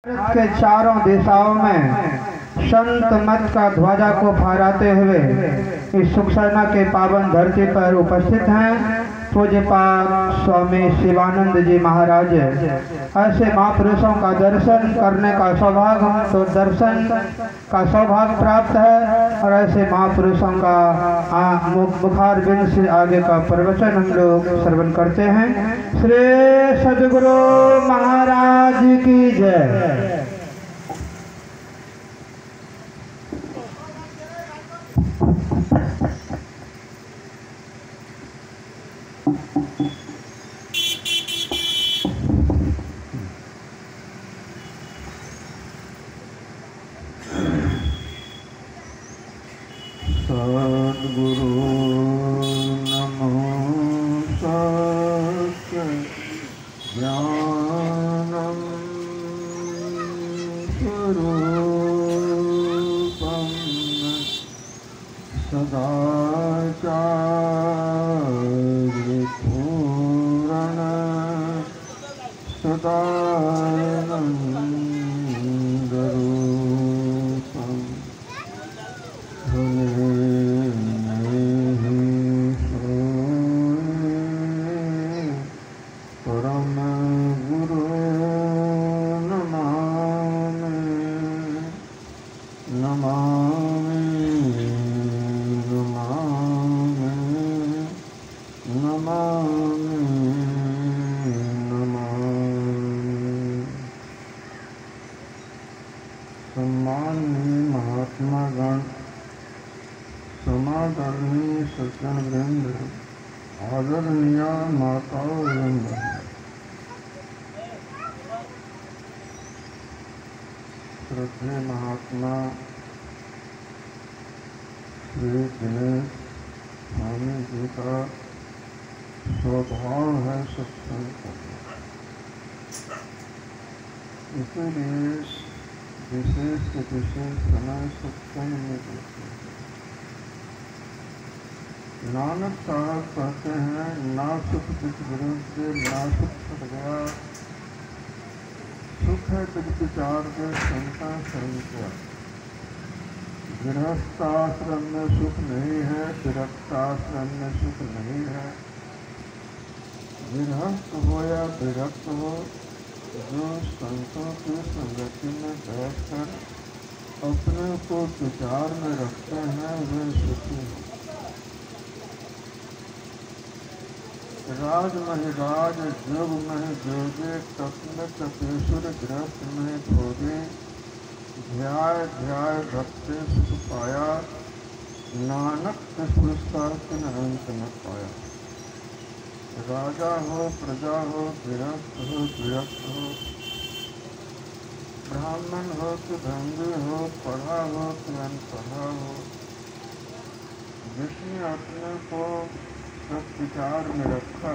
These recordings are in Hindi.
भारत के चारों दिशाओं में संत मत का ध्वजा को फहराते हुए इस सुखसरना के पावन धरती पर उपस्थित हैं पूज्यपाद स्वामी शिवानंद जी महाराज। ऐसे महापुरुषों का दर्शन करने का सौभाग्य हमको दर्शन का सौभाग्य प्राप्त है और ऐसे महापुरुषों का मुखार बिंद से आगे का प्रवचन हम लोग श्रवण करते हैं। श्री सद्गुरु महाराज की जय। सद्गुरु नमो सत्य ज्ञानम स्वरूपम सदाचार्य पूर्ण सदानंद रूपम परम गुरु नमामि नमामि नमामि नमामि नमामि। सम्माननीय महात्मा गण, समादरणीय सज्जन वृंद, आदरणीय माताओं वृंद, श्रद्धेय महात्मा श्री दिनेश स्वामी जी का स्वभाव है सत्संग करना, इसीलिए विशेष से विशेष समय सत्संग में देते हैं। नानक साहब कहते हैं, ना सुख दुख विरुद्ध ना सुख छट गया, सुख है तुझ विचार के संता शरण किया। गृहस्थाश्रम में सुख नहीं है, विरक्ताश्रम में सुख नहीं है। गृहस्थ हो या विरक्त हो, जो संतों की संगति में बैठकर अपने को विचार में रखते हैं वे सुखी हैं। राज महिराज जोग मह जोगे, तप में तपेश्वर गृहस्थ में भोगे। ध्याय ध्याय भक्ति सुख पाया, नानक पुष्पा किन अंत न पाया। राजा हो प्रजा हो, गृहस्थ हो विरक्त हो, ब्राह्मण हो कि भंगी हो, पढ़ा हो कि अनपढ़ा हो, जिसने अपने को सब विचार में रखा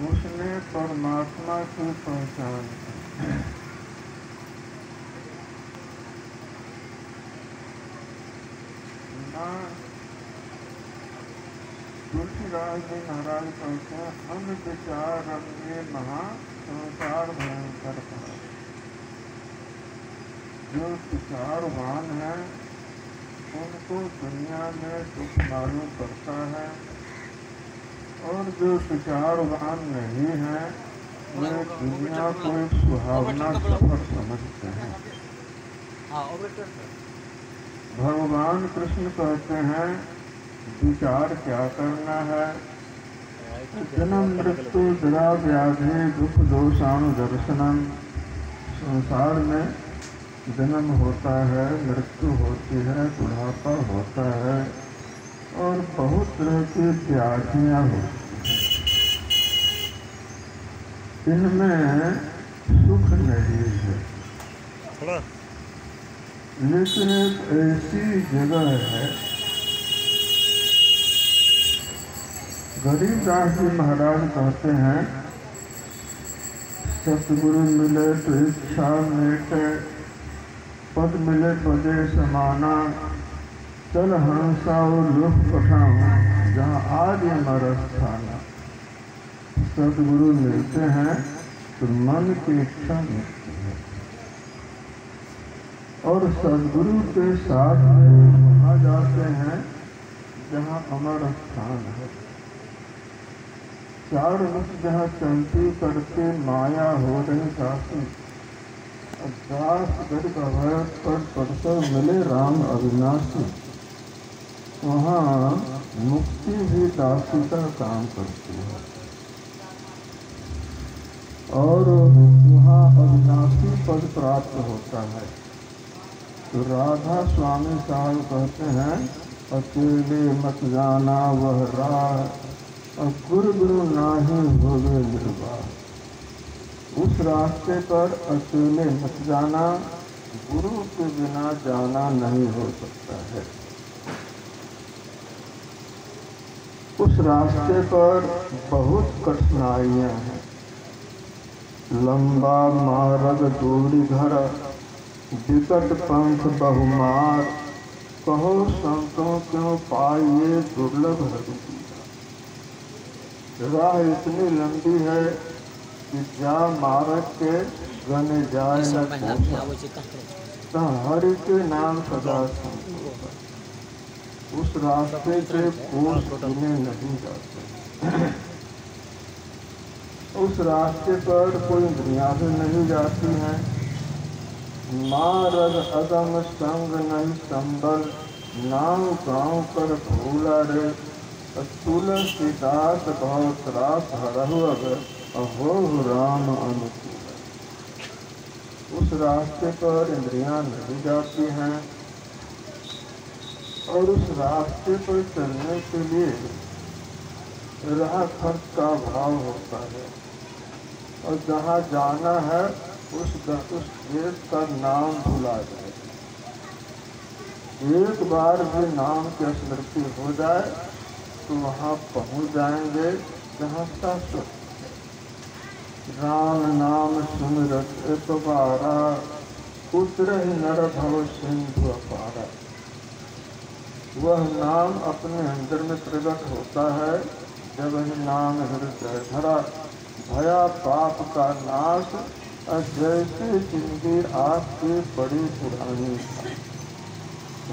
उसने परमात्मा की पहचान की। तुलसीदास जी महाराज कहते हैं, हम विचार रंगे महा संसार भयंकर था। जो विचारवान है उनको दुनिया में दुख मालूम पड़ता है, और जो विचारवान नहीं है वे दुनिया को एक सुहावना सफर समझते हैं। भगवान कृष्ण कहते हैं, विचार क्या करना है। जन्म मृत्यु जरा व्याधि दुख दोषाणु दर्शनम। संसार में जन्म होता है, मृत्यु होती है, बुढ़ापा होता है और बहुत तरह की व्याधियां होती हैं। इनमें सुख नहीं है, लेकिन एक ऐसी जगह है। गरीबदास जी महाराज कहते हैं, सतगुरु मिले तो इच्छा मेटे, पद मिले पदे समाना, चल हंसा और लुफ पठाऊं जहाँ आज मर स्थाना। सदगुरु मिलते हैं तो मन की इच्छा मिलती है, और सदगुरु के साथ में वहाँ जाते हैं जहाँ अमर स्थान है। चार मुख जहाँ चलती करते माया हो रही काशी, दास गढ़ भगवत पर परसों मिले राम अविनाशी। वहाँ मुक्ति भी दासी का काम करती है, और वहाँ अविनाशी पद प्राप्त होता है। तो राधा स्वामी साहब कहते हैं, अकेले मत जाना वह राह, और गुरु गुरु नाही होवे निर्वाह। उस रास्ते पर अकेले मत जाना, गुरु के बिना जाना नहीं हो सकता है। उस रास्ते पर बहुत कठिनाइयां हैं, लंबा मार्ग दूरी घर, विकट पंथ बहुमार, कहो संतों क्यों पाइए दुर्लभ हरि। राह इतनी लंबी है कि जा मार्ग के गने जाए न पोसा, हरि के नाम सदा संतोषा। उस रास्ते के कोस गिने नहीं जाते। उस रास्ते पर कोई दुनिया भी नहीं जाती है। मार्ग अदम संग नहीं संबल, नाव गाँव कर भूला रे। तुलसीदास बहुत रास हरहु अगर, अहो राम अनुकूल। उस रास्ते पर इंद्रियां नहीं जाती हैं, और उस रास्ते पर चलने के लिए राह खर्च का भाव होता है, और जहाँ जाना है उस देश का नाम भुला जाए। एक बार भी नाम की स्मृति हो जाए तो वहाँ पहुँच जाएंगे जहाँ शाश्वत राम नाम सुमिरत एक बारा, उतरहि नर भव सिंधु अपारा। वह नाम अपने अंदर में प्रकट होता है जब वह नाम हृदय धरा, भया पाप का नाश, जैसे जिंदगी आपकी बड़ी पुरानी था।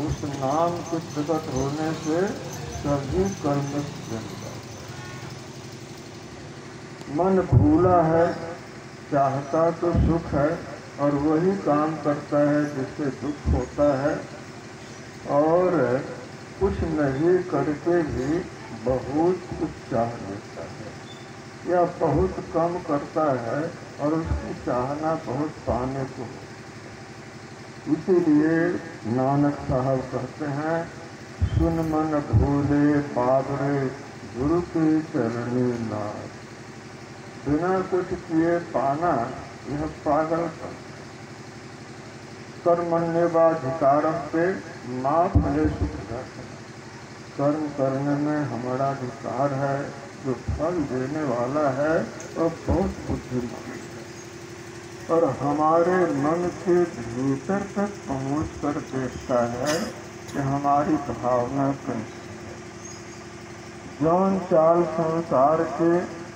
उस नाम के प्रकट होने से सभी कर्म जल जाते। मन भूला है, चाहता तो सुख है, और वही काम करता है जिससे दुख होता है, और कुछ नहीं करके भी बहुत कुछ चाह लेता है, या बहुत कम करता है और उसकी चाहना बहुत पाने को। इसीलिए नानक साहब कहते हैं, सुन मन भूले पावरे, गुरु के चरणी नाथ। बिना कुछ किए पाना यह पागलपन। कर्मण्यवाधिकार पे माँ फले सुख जाते। कर्म करने में हमारा अधिकार है, जो फल देने वाला है वह बहुत बुद्धिमान है, और हमारे मन के भीतर तक पहुँच कर देखता है कि हमारी भावना कैसी है। जौन चाल संसार के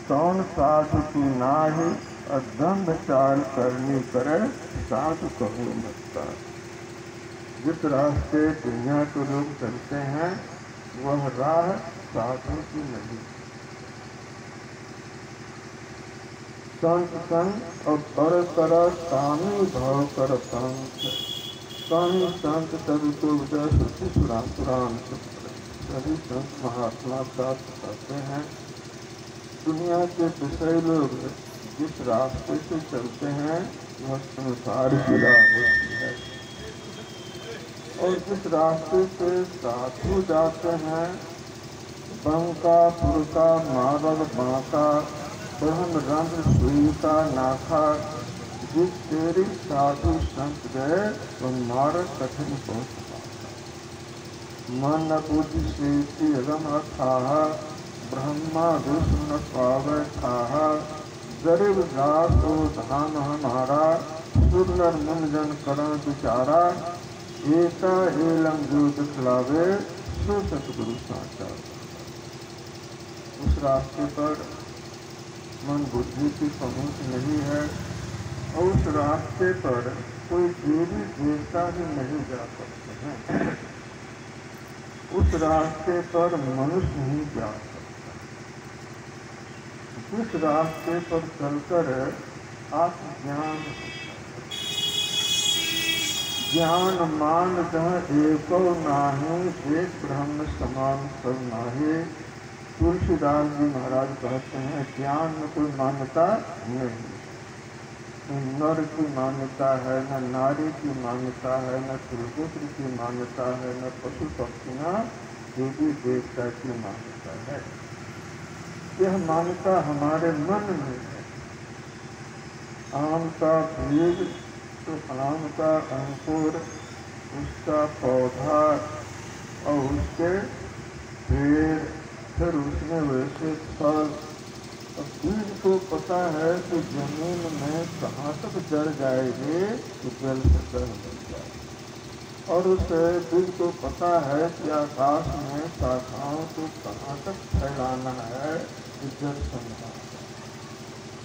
कौन साधु की नाही, अदम्भ चाल करनी करे, साधु कहूँ लगता। जिस रास्ते दुनिया के लोग चलते हैं वह राह साधु की नहीं। संत संत और पर कर स्वामी भाव कर पंथ, स्वामी संत तभी तो पुराण सभी संत महात्मा प्राप्त करते हैं। दुनिया के विषय लोग जिस रास्ते से चलते हैं वह संसार की राह होती है, और जिस रास्ते से साधु जाते हैं बंका पुरका मार्ग बांका, ब्रह्म रंग सुई का नाखा। जिस तेरी साधु संत गए वह मार्ग कठिन पहुँचता। मन बुद्धि से रम अथाहा, ब्रह्मा विष्णु पावे थाहा। गरीब दास ओ धाम हमारा, सुरनर मुनिजन करण विचारा। एका एलम जो दिखलावे, सो सतगुरु साचा। उस रास्ते पर मन बुद्धि की पहुँच नहीं है, और उस रास्ते पर कोई देवी देवता भी नहीं जा सकते हैं। उस रास्ते पर मनुष्य ही जा सकता है। जिस रास्ते पर चलकर आत्मज्ञान, ज्ञान मान जह एको नाहि, एक ब्रह्म समान सब नाहि। तुलसीदास जी महाराज कहते हैं ज्ञान में कोई मान्यता नहीं, न नर की मान्यता है, न नारी की मान्यता है, न त्रिपुत्र की मान्यता है, न पशु पक्षियाँ देवी देवता की मान्यता है। यह मान्यता हमारे मन में है। आम का बीज तो आम का अंकुर, उसका पौधा और उसके पेड़, फिर उसमें वैसे फल। अब बीज को पता है कि जमीन में कहाँ तक जड़ जाएगी तो जल सतह बन जाए, और उस बीज को पता है कि आकाश में शाखाओं को कहाँ तक फैलाना है तो जल संभाल,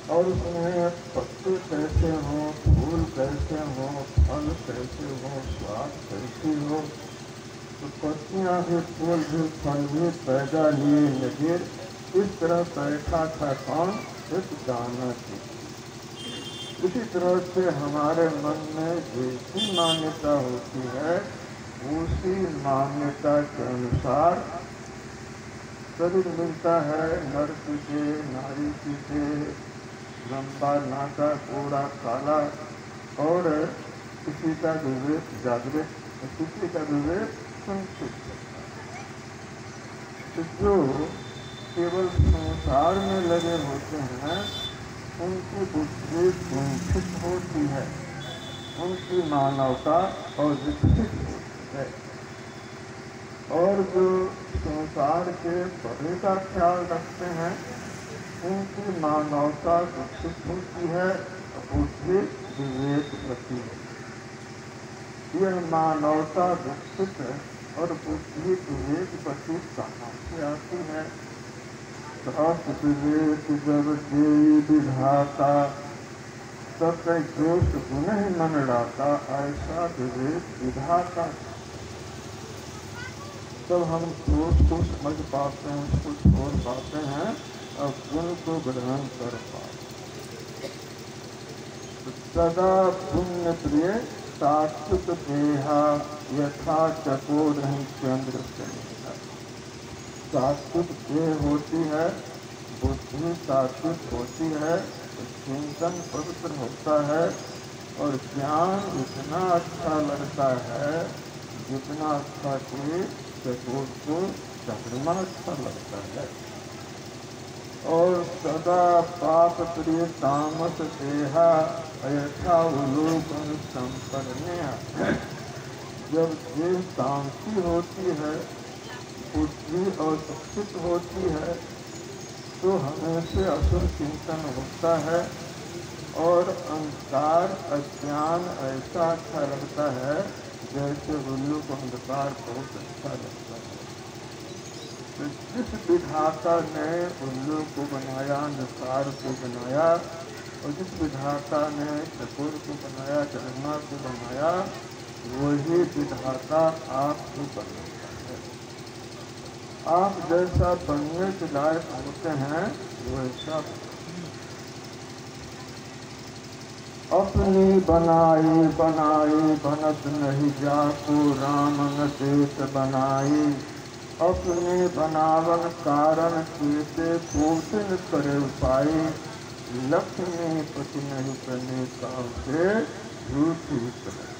और उसमें पत्ते कैसे हों, फूल कैसे हों, फल कैसे हों, स्वाद कैसे हो। तो पत्तियाँ भी, फूल भी, फल भी पैदा लिए लगे। इस तरह बैठा था कौन? एक दाना की। इसी तरह से हमारे मन में जैसी मान्यता होती है उसी मान्यता के अनुसार शरीर मिलता है। नर की से, नारी की से, लंबा नाका, गोरा, काला, और किसी का विवेक जागृत, किसी का विवेक संकुचित। जो केवल संसार में लगे होते हैं उनकी बुद्धि कुंठित होती है, उनकी मानवता और विकसित होती है। और जो संसार के बड़े का ख्याल रखते हैं उनकी मानवता विकसित होती है, बुद्धि विवेक प्रति। यह मानवता विकसित और बुद्धि विवेक प्रति कहाँ से आती है? सहस विवेक जब देवी विधाता, तब कई दोष गुण ही मन डाता, ऐसा विवेक विधाता। तब हम दोष को समझ पाते हैं, उसको छोड़ पाते हैं और गुण को ग्रहण कर पाते। सदा पुण्य प्रिय सात्विक देहा, यथा चकोर चंद्र से। सात्विक देह होती है, बुद्धि सात्विक होती है, चिंतन पवित्र होता है, और ज्ञान इतना अच्छा लगता है जितना अच्छा कि चकोर को चंद्रमा अच्छा लगता है। और सदा पाप प्रिय तामस देहा, यथा उलोकन संपन्न। जब देह तामसी होती है, बुद्धि और शिक्षित होती है, तो हमें से असुर चिंतन होता है, और अंधकार अज्ञान ऐसा अच्छा लगता है जैसे उल्लू को अंधकार बहुत अच्छा लगता है। तो जिस विधाता ने उल्लू को बनाया, अंधकार को बनाया, और जिस विधाता ने चकोर को बनाया, चंद्रमा को बनाया, वही विधाता आपको बनाता है। आप जैसा बनने के लायक होते हैं वैसा अपनी बनाई बनाई बनत नहीं जाको, राम न देत बनाई। अपने बनावन कारण केते पोषण करे पाई, लक्ष्मी पति नहीं करने काम से झूठी करे।